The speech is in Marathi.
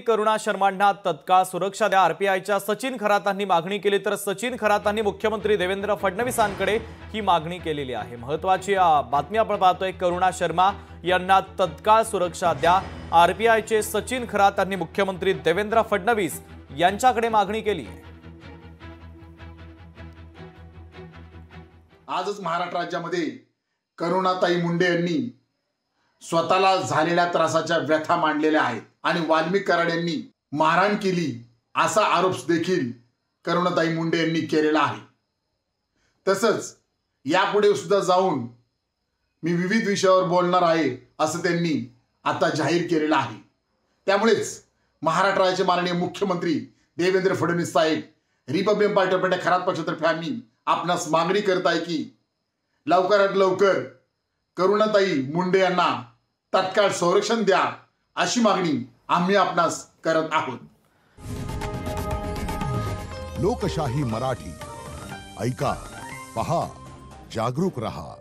करुणा शर्मांना तत्काळ सुरक्षा द्या, आरपीआयच्या सचिन खरातांनी मागणी केली। तर सचिन खरातांनी मुख्यमंत्री देवेंद्र फडणवीसांकडे ही मागणी केलेली आहे। महत्त्वाची बातमी आपण पाहतोय, करुणा शर्मा यांना तत्काळ सुरक्षा द्या, आरपीआयचे सचिन खरातांनी मुख्यमंत्री देवेंद्र फडणवीस यांच्याकडे मागणी केली आहे। आजच महाराष्ट्र राज्यामध्ये करुणाताई मुंडे यांनी स्वतःला झालेल्या त्रासाच्या व्यथा मांडलेल्या आहेत आणि वाल्मिक कराड यांनी मारहाण केली असा आरोप देखील करुणाताई मुंडे यांनी केलेला आहे। तसंच यापुढे सुद्धा जाऊन मी विविध विषयावर बोलणार आहे असं त्यांनी आता जाहीर केलेलं आहे। त्यामुळेच महाराष्ट्र राज्याचे माननीय मुख्यमंत्री Devendra Fadnavis saheb Republican Party of India Kharat पक्षातर्फे आम्ही आपणास मागणी करत आहे की लवकरात लवकर करुणाताई मुंडे यांना तत्काळ संरक्षण द्या अशी मागणी आम्ही आपणास करत आहोत। लोकशाही मराठी ऐका, पहा, जागरूक रहा।